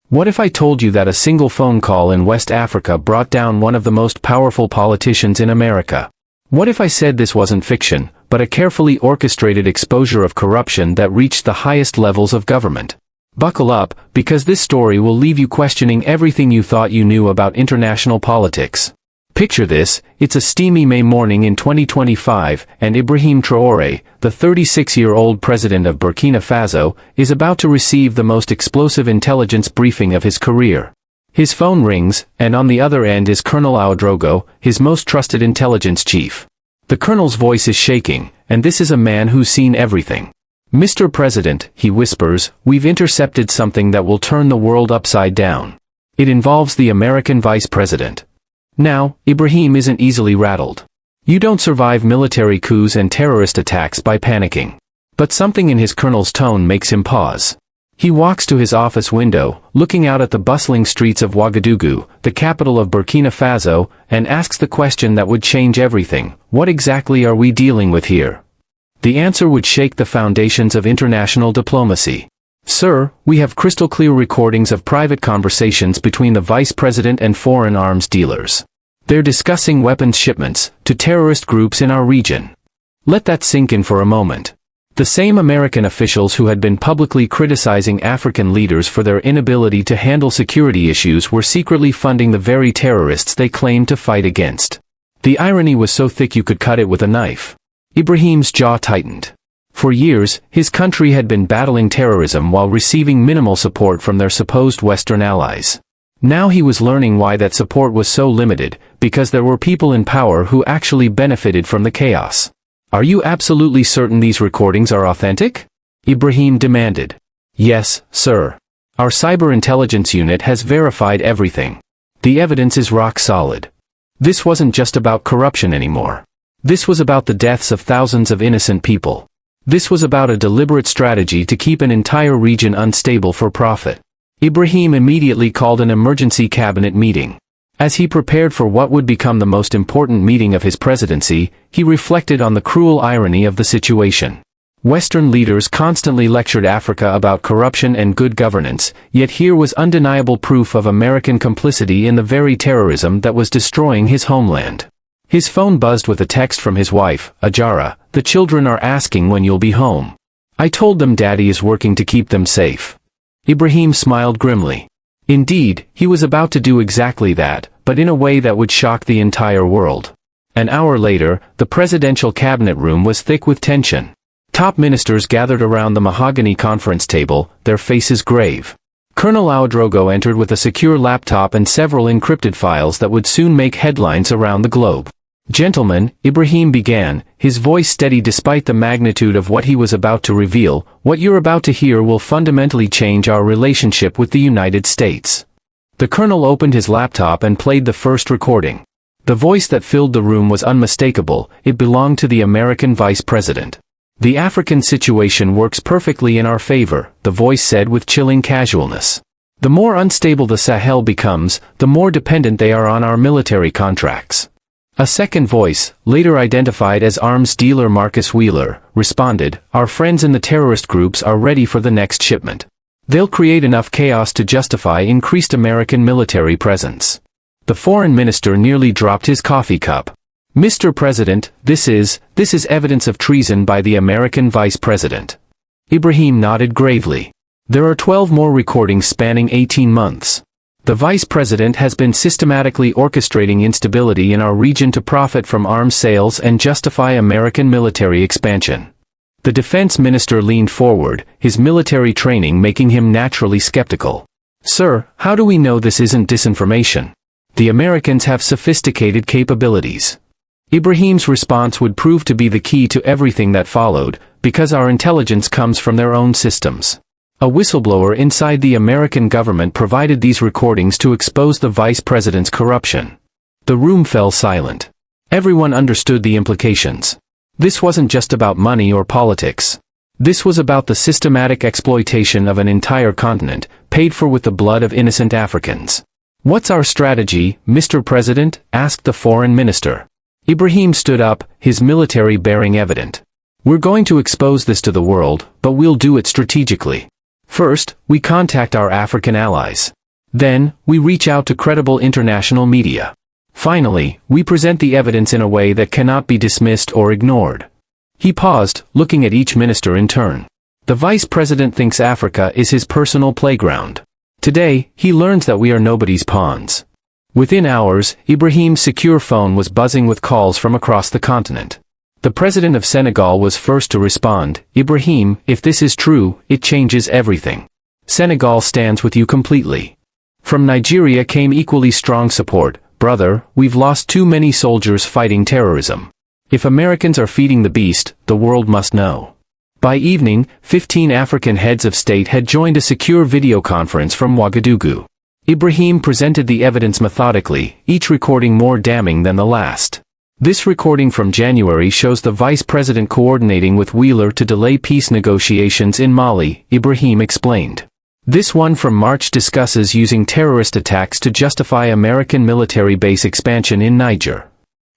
What if I told you that a single phone call in West Africa brought down one of the most powerful politicians in America? What if I said this wasn't fiction, but a carefully orchestrated exposure of corruption that reached the highest levels of government? Buckle up, because this story will leave you questioning everything you thought you knew about international politics. Picture this, it's a steamy May morning in 2025, and Ibrahim Traoré, the 36-year-old president of Burkina Faso, is about to receive the most explosive intelligence briefing of his career. His phone rings, and on the other end is Colonel Ouedraogo, his most trusted intelligence chief. The colonel's voice is shaking, and this is a man who's seen everything. "Mr. President," he whispers, "we've intercepted something that will turn the world upside down. It involves the American vice president." Now, Ibrahim isn't easily rattled. You don't survive military coups and terrorist attacks by panicking. But something in his colonel's tone makes him pause. He walks to his office window, looking out at the bustling streets of Ouagadougou, the capital of Burkina Faso, and asks the question that would change everything: what exactly are we dealing with here? The answer would shake the foundations of international diplomacy. "Sir, we have crystal-clear recordings of private conversations between the vice president and foreign arms dealers. They're discussing weapons shipments to terrorist groups in our region." Let that sink in for a moment. The same American officials who had been publicly criticizing African leaders for their inability to handle security issues were secretly funding the very terrorists they claimed to fight against. The irony was so thick you could cut it with a knife. Ibrahim's jaw tightened. For years, his country had been battling terrorism while receiving minimal support from their supposed Western allies. Now he was learning why that support was so limited, because there were people in power who actually benefited from the chaos. "Are you absolutely certain these recordings are authentic?" Ibrahim demanded. "Yes, sir. Our cyber intelligence unit has verified everything. The evidence is rock solid." This wasn't just about corruption anymore. This was about the deaths of thousands of innocent people. This was about a deliberate strategy to keep an entire region unstable for profit. Ibrahim immediately called an emergency cabinet meeting. As he prepared for what would become the most important meeting of his presidency, he reflected on the cruel irony of the situation. Western leaders constantly lectured Africa about corruption and good governance, yet here was undeniable proof of American complicity in the very terrorism that was destroying his homeland. His phone buzzed with a text from his wife, Ajara. "The children are asking when you'll be home. I told them Daddy is working to keep them safe." Ibrahim smiled grimly. Indeed, he was about to do exactly that, but in a way that would shock the entire world. An hour later, the presidential cabinet room was thick with tension. Top ministers gathered around the mahogany conference table, their faces grave. Colonel Ouedraogo entered with a secure laptop and several encrypted files that would soon make headlines around the globe. "Gentlemen," Ibrahim began, his voice steady despite the magnitude of what he was about to reveal, "what you're about to hear will fundamentally change our relationship with the United States." The colonel opened his laptop and played the first recording. The voice that filled the room was unmistakable. It belonged to the American vice president. "The African situation works perfectly in our favor," the voice said with chilling casualness. "The more unstable the Sahel becomes, the more dependent they are on our military contracts." A second voice, later identified as arms dealer Marcus Wheeler, responded, "Our friends in the terrorist groups are ready for the next shipment. They'll create enough chaos to justify increased American military presence." The foreign minister nearly dropped his coffee cup. "Mr. President, this is evidence of treason by the American vice president." Ibrahim nodded gravely. "There are 12 more recordings spanning 18 months. The vice president has been systematically orchestrating instability in our region to profit from arms sales and justify American military expansion." The defense minister leaned forward, his military training making him naturally skeptical. "Sir, how do we know this isn't disinformation? The Americans have sophisticated capabilities." Ibrahim's response would prove to be the key to everything that followed, because our intelligence comes from their own systems. A whistleblower inside the American government provided these recordings to expose the vice president's corruption. The room fell silent. Everyone understood the implications. This wasn't just about money or politics. This was about the systematic exploitation of an entire continent, paid for with the blood of innocent Africans. "What's our strategy, Mr. President?" asked the foreign minister. Ibrahim stood up, his military bearing evident. "We're going to expose this to the world, but we'll do it strategically. First, we contact our African allies. Then, we reach out to credible international media. Finally, we present the evidence in a way that cannot be dismissed or ignored. He paused, looking at each minister in turn. The vice president thinks Africa is his personal playground. Today, he learns that we are nobody's pawns. Within hours, Ibrahim's secure phone was buzzing with calls from across the continent. The president of Senegal was first to respond. Ibrahim, if this is true, it changes everything. Senegal stands with you completely. From Nigeria came equally strong support. Brother, we've lost too many soldiers fighting terrorism. If Americans are feeding the beast, the world must know. By evening, 15 African heads of state had joined a secure video conference from Ouagadougou. Ibrahim presented the evidence methodically, each recording more damning than the last. This recording from January shows the vice president coordinating with Wheeler to delay peace negotiations in Mali, Ibrahim explained. This one from March discusses using terrorist attacks to justify American military base expansion in Niger.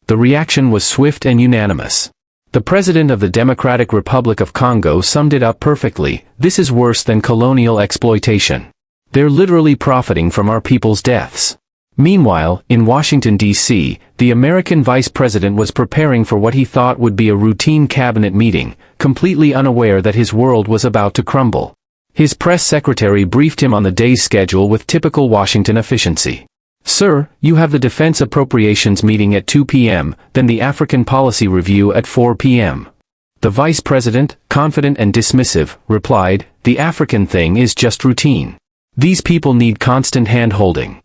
The reaction was swift and unanimous. The president of the Democratic Republic of Congo summed it up perfectly: this is worse than colonial exploitation. They're literally profiting from our people's deaths. Meanwhile, in Washington, D.C., the American vice president was preparing for what he thought would be a routine cabinet meeting, completely unaware that his world was about to crumble. His press secretary briefed him on the day's schedule with typical Washington efficiency. Sir, you have the Defense Appropriations meeting at 2 p.m., then the African Policy Review at 4 p.m. The vice president, confident and dismissive, replied, the African thing is just routine. These people need constant hand-holding.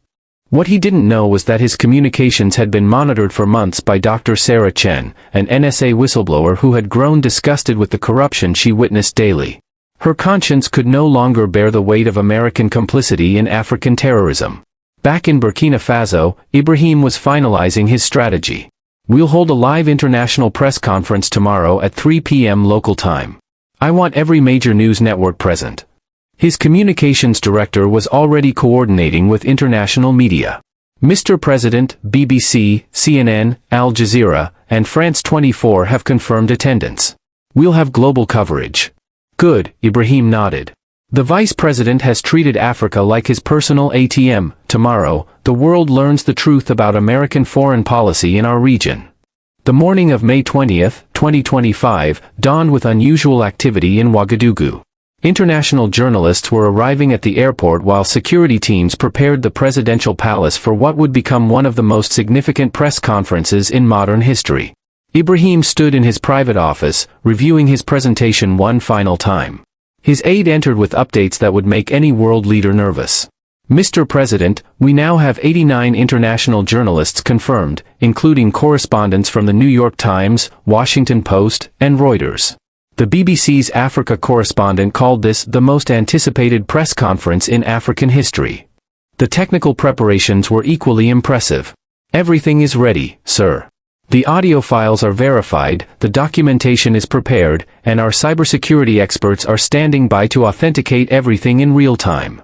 What he didn't know was that his communications had been monitored for months by Dr. Sarah Chen, an NSA whistleblower who had grown disgusted with the corruption she witnessed daily. Her conscience could no longer bear the weight of American complicity in African terrorism. Back in Burkina Faso, Ibrahim was finalizing his strategy. We'll hold a live international press conference tomorrow at 3 p.m. local time. I want every major news network present. His communications director was already coordinating with international media. Mr. President, BBC, CNN, Al Jazeera, and France 24 have confirmed attendance. We'll have global coverage. Good, Ibrahim nodded. The vice president has treated Africa like his personal ATM. Tomorrow, the world learns the truth about American foreign policy in our region. The morning of May 20, 2025, dawned with unusual activity in Ouagadougou. International journalists were arriving at the airport while security teams prepared the presidential palace for what would become one of the most significant press conferences in modern history. Ibrahim stood in his private office, reviewing his presentation one final time. His aide entered with updates that would make any world leader nervous. Mr. President, we now have 89 international journalists confirmed, including correspondents from the New York Times, Washington Post, and Reuters. The BBC's Africa correspondent called this the most anticipated press conference in African history. The technical preparations were equally impressive. Everything is ready, sir. The audio files are verified, the documentation is prepared, and our cybersecurity experts are standing by to authenticate everything in real time.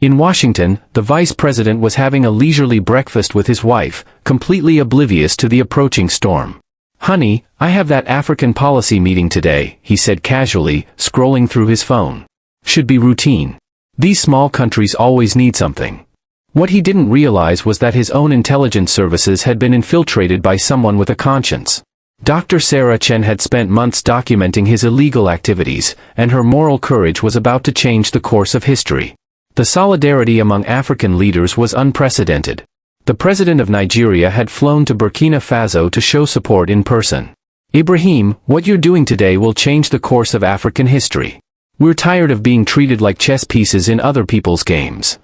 In Washington, the vice president was having a leisurely breakfast with his wife, completely oblivious to the approaching storm. Honey, I have that African policy meeting today, he said casually, scrolling through his phone. Should be routine. These small countries always need something. What he didn't realize was that his own intelligence services had been infiltrated by someone with a conscience. Dr. Sarah Chen had spent months documenting his illegal activities, and her moral courage was about to change the course of history. The solidarity among African leaders was unprecedented. The president of Nigeria had flown to Burkina Faso to show support in person. Ibrahim, what you're doing today will change the course of African history. We're tired of being treated like chess pieces in other people's games.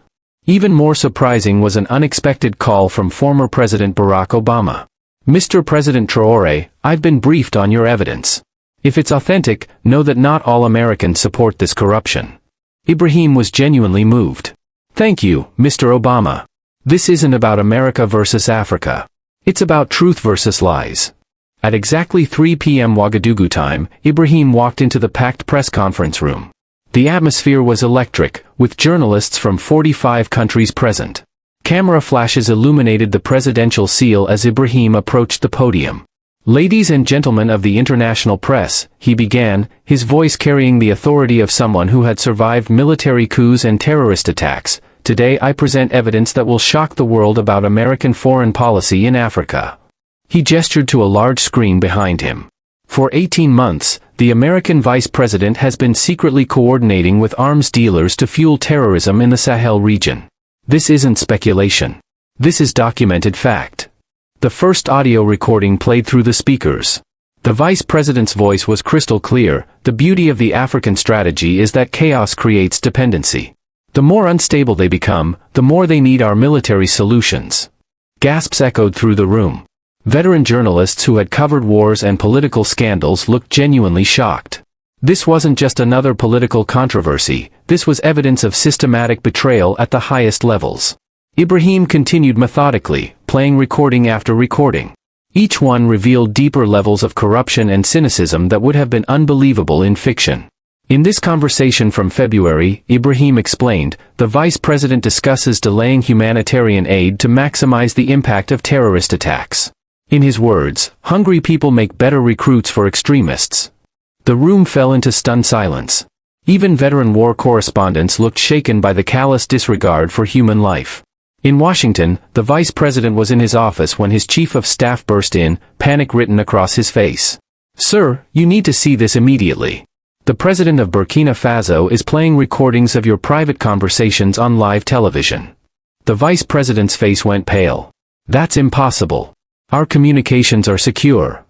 Even more surprising was an unexpected call from former President Barack Obama. Mr. President Traoré, I've been briefed on your evidence. If it's authentic, know that not all Americans support this corruption. Ibrahim was genuinely moved. Thank you, Mr. Obama. This isn't about America versus Africa. It's about truth versus lies. At exactly 3 p.m. Ouagadougou time, Ibrahim walked into the packed press conference room. The atmosphere was electric, with journalists from 45 countries present. Camera flashes illuminated the presidential seal as Ibrahim approached the podium. Ladies and gentlemen of the international press, he began, his voice carrying the authority of someone who had survived military coups and terrorist attacks. Today I present evidence that will shock the world about American foreign policy in Africa. He gestured to a large screen behind him. For 18 months, the American vice president has been secretly coordinating with arms dealers to fuel terrorism in the Sahel region. This isn't speculation. This is documented fact. The first audio recording played through the speakers. The vice president's voice was crystal clear. The beauty of the African strategy is that chaos creates dependency. The more unstable they become, the more they need our military solutions. Gasps echoed through the room. Veteran journalists who had covered wars and political scandals looked genuinely shocked. This wasn't just another political controversy, this was evidence of systematic betrayal at the highest levels. Ibrahim continued methodically, playing recording after recording. Each one revealed deeper levels of corruption and cynicism that would have been unbelievable in fiction. In this conversation from February, Ibrahim explained, the vice president discusses delaying humanitarian aid to maximize the impact of terrorist attacks. In his words, hungry people make better recruits for extremists. The room fell into stunned silence. Even veteran war correspondents looked shaken by the callous disregard for human life. In Washington, the vice president was in his office when his chief of staff burst in, panic written across his face. "Sir, you need to see this immediately. The president of Burkina Faso is playing recordings of your private conversations on live television." The vice president's face went pale. "That's impossible. Our communications are secure."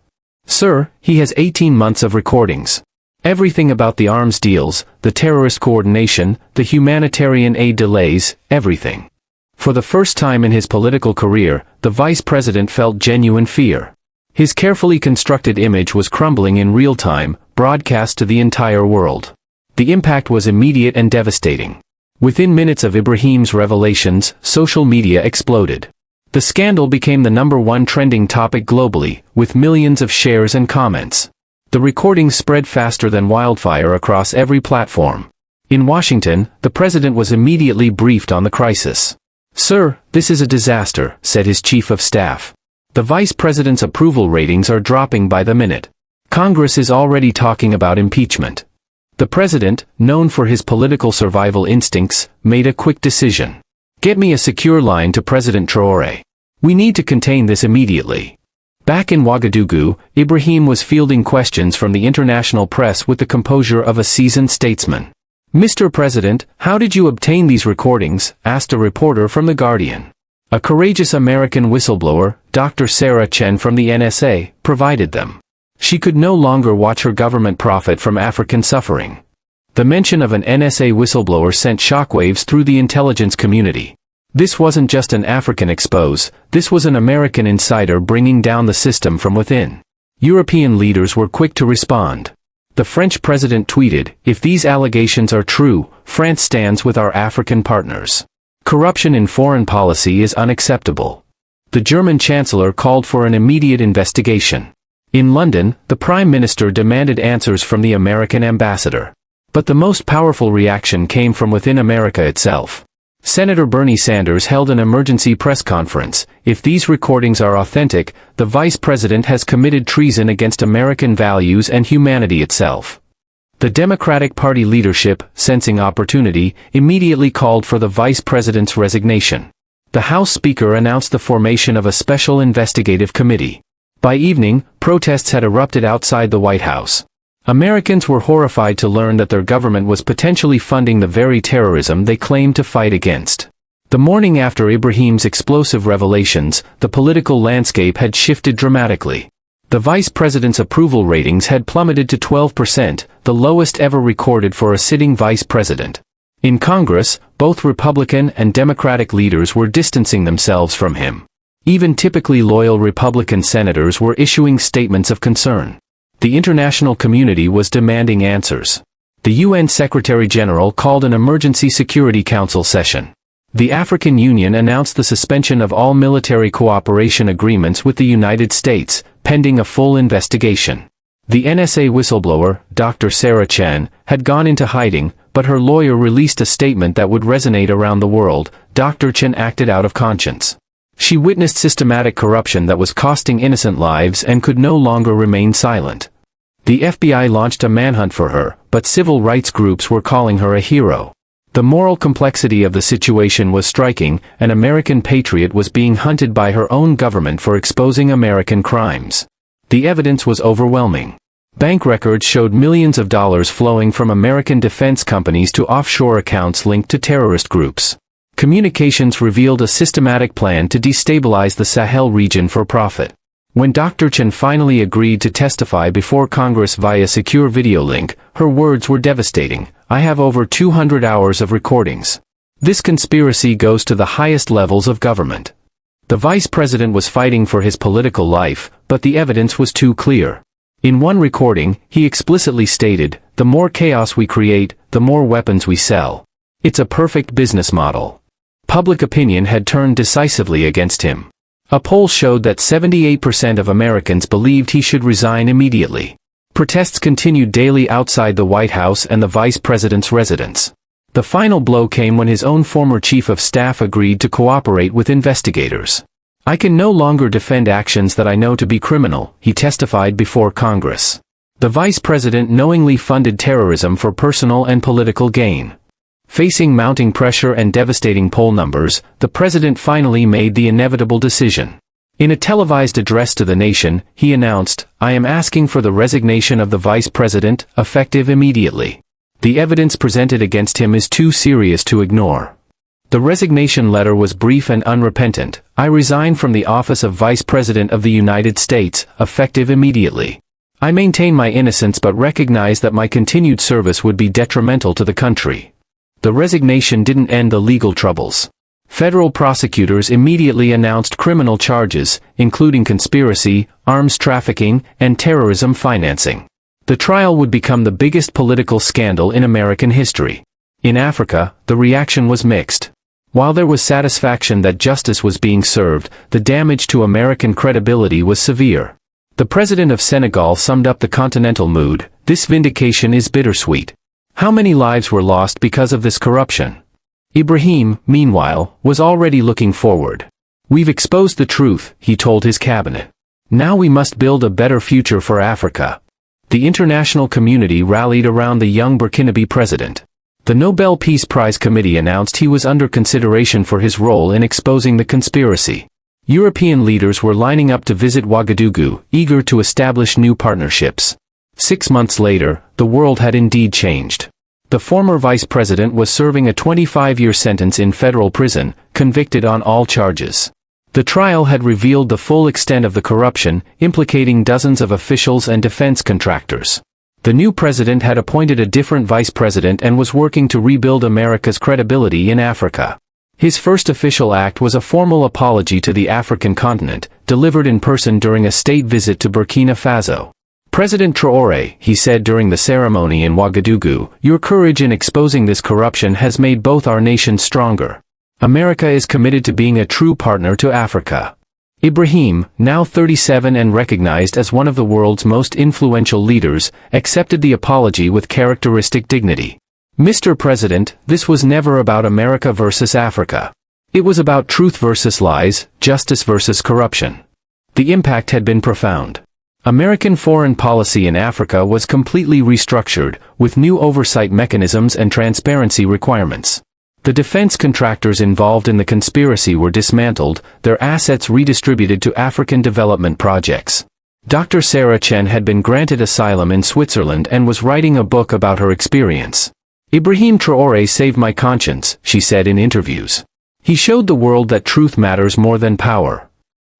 "Sir, he has 18 months of recordings. Everything about the arms deals, the terrorist coordination, the humanitarian aid delays, everything." For the first time in his political career, the vice president felt genuine fear. His carefully constructed image was crumbling in real time, broadcast to the entire world. The impact was immediate and devastating. Within minutes of Ibrahim's revelations, social media exploded. The scandal became the #1 trending topic globally, with millions of shares and comments. The recordings spread faster than wildfire across every platform. In Washington, the president was immediately briefed on the crisis. "Sir, this is a disaster," said his chief of staff. "The vice president's approval ratings are dropping by the minute. Congress is already talking about impeachment." The president, known for his political survival instincts, made a quick decision. "Get me a secure line to President Traoré. We need to contain this immediately." Back in Ouagadougou, Ibrahim was fielding questions from the international press with the composure of a seasoned statesman. "Mr. President, how did you obtain these recordings?" asked a reporter from The Guardian. A courageous American whistleblower, Dr. Sarah Chen from the NSA, provided them. She could no longer watch her government profit from African suffering. The mention of an NSA whistleblower sent shockwaves through the intelligence community. This wasn't just an African expose, this was an American insider bringing down the system from within. European leaders were quick to respond. The French president tweeted, "If these allegations are true, France stands with our African partners. Corruption in foreign policy is unacceptable." The German chancellor called for an immediate investigation. In London, the prime minister demanded answers from the American ambassador. But the most powerful reaction came from within America itself. Senator Bernie Sanders held an emergency press conference. "If these recordings are authentic, the vice president has committed treason against American values and humanity itself." The Democratic Party leadership, sensing opportunity, immediately called for the vice president's resignation. The House Speaker announced the formation of a special investigative committee. By evening, protests had erupted outside the White House. Americans were horrified to learn that their government was potentially funding the very terrorism they claimed to fight against. The morning after Ibrahim's explosive revelations, the political landscape had shifted dramatically. The vice president's approval ratings had plummeted to 12%, the lowest ever recorded for a sitting vice president. In Congress, both Republican and Democratic leaders were distancing themselves from him. Even typically loyal Republican senators were issuing statements of concern. The international community was demanding answers. The UN Secretary General called an emergency Security Council session. The African Union announced the suspension of all military cooperation agreements with the United States, pending a full investigation. The NSA whistleblower, Dr. Sarah Chen, had gone into hiding, but her lawyer released a statement that would resonate around the world. Dr. Chen acted out of conscience. She witnessed systematic corruption that was costing innocent lives and could no longer remain silent. The FBI launched a manhunt for her, but civil rights groups were calling her a hero. The moral complexity of the situation was striking. An American patriot was being hunted by her own government for exposing American crimes. The evidence was overwhelming. Bank records showed millions of dollars flowing from American defense companies to offshore accounts linked to terrorist groups. Communications revealed a systematic plan to destabilize the Sahel region for profit. When Dr. Chen finally agreed to testify before Congress via secure video link, her words were devastating. "I have over 200 hours of recordings. This conspiracy goes to the highest levels of government." The vice president was fighting for his political life, but the evidence was too clear. In one recording, he explicitly stated, "The more chaos we create, the more weapons we sell. It's a perfect business model." Public opinion had turned decisively against him. A poll showed that 78% of Americans believed he should resign immediately. Protests continued daily outside the White House and the vice president's residence. The final blow came when his own former chief of staff agreed to cooperate with investigators. "I can no longer defend actions that I know to be criminal," he testified before Congress. The vice president knowingly funded terrorism for personal and political gain. Facing mounting pressure and devastating poll numbers, the president finally made the inevitable decision. In a televised address to the nation, he announced, "I am asking for the resignation of the vice president, effective immediately. The evidence presented against him is too serious to ignore." The resignation letter was brief and unrepentant. "I resign from the office of Vice President of the United States, effective immediately. I maintain my innocence but recognize that my continued service would be detrimental to the country." The resignation didn't end the legal troubles. Federal prosecutors immediately announced criminal charges, including conspiracy, arms trafficking, and terrorism financing. The trial would become the biggest political scandal in American history. In Africa, the reaction was mixed. While there was satisfaction that justice was being served, the damage to American credibility was severe. The president of Senegal summed up the continental mood, "This vindication is bittersweet. How many lives were lost because of this corruption?" Ibrahim, meanwhile, was already looking forward. "We've exposed the truth," he told his cabinet. "Now we must build a better future for Africa." The international community rallied around the young Burkinabe president. The Nobel Peace Prize Committee announced he was under consideration for his role in exposing the conspiracy. European leaders were lining up to visit Ouagadougou, eager to establish new partnerships. 6 months later, the world had indeed changed. The former vice president was serving a 25-year sentence in federal prison, convicted on all charges. The trial had revealed the full extent of the corruption, implicating dozens of officials and defense contractors. The new president had appointed a different vice president and was working to rebuild America's credibility in Africa. His first official act was a formal apology to the African continent, delivered in person during a state visit to Burkina Faso. "President Traoré," he said during the ceremony in Ouagadougou, "your courage in exposing this corruption has made both our nations stronger. America is committed to being a true partner to Africa." Ibrahim, now 37 and recognized as one of the world's most influential leaders, accepted the apology with characteristic dignity. "Mr. President, this was never about America versus Africa. It was about truth versus lies, justice versus corruption." The impact had been profound. American foreign policy in Africa was completely restructured, with new oversight mechanisms and transparency requirements. The defense contractors involved in the conspiracy were dismantled, their assets redistributed to African development projects. Dr. Sarah Chen had been granted asylum in Switzerland and was writing a book about her experience. "Ibrahim Traoré saved my conscience," she said in interviews. "He showed the world that truth matters more than power."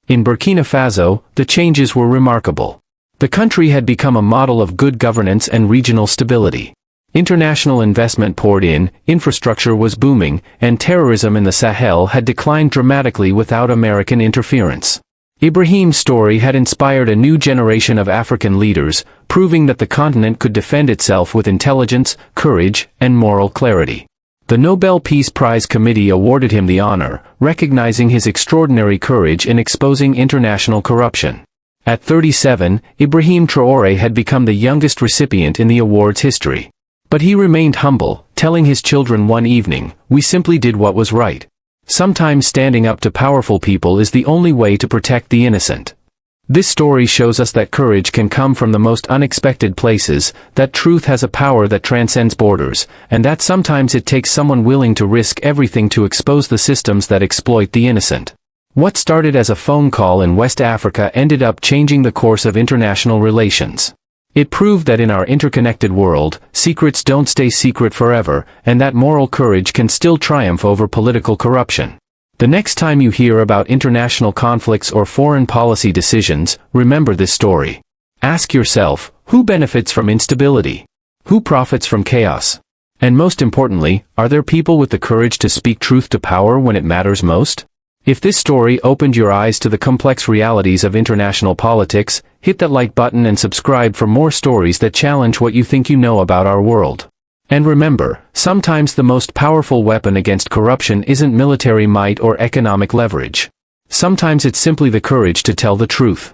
In Burkina Faso, the changes were remarkable. The country had become a model of good governance and regional stability. International investment poured in, infrastructure was booming, and terrorism in the Sahel had declined dramatically without American interference. Ibrahim's story had inspired a new generation of African leaders, proving that the continent could defend itself with intelligence, courage, and moral clarity. The Nobel Peace Prize Committee awarded him the honor, recognizing his extraordinary courage in exposing international corruption. At 37, Ibrahim Traoré had become the youngest recipient in the award's history. But he remained humble, telling his children one evening, "We simply did what was right. Sometimes standing up to powerful people is the only way to protect the innocent." This story shows us that courage can come from the most unexpected places, that truth has a power that transcends borders, and that sometimes it takes someone willing to risk everything to expose the systems that exploit the innocent. What started as a phone call in West Africa ended up changing the course of international relations. It proved that in our interconnected world, secrets don't stay secret forever, and that moral courage can still triumph over political corruption. The next time you hear about international conflicts or foreign policy decisions, remember this story. Ask yourself, who benefits from instability? Who profits from chaos? And most importantly, are there people with the courage to speak truth to power when it matters most? If this story opened your eyes to the complex realities of international politics, hit that like button and subscribe for more stories that challenge what you think you know about our world. And remember, sometimes the most powerful weapon against corruption isn't military might or economic leverage. Sometimes it's simply the courage to tell the truth.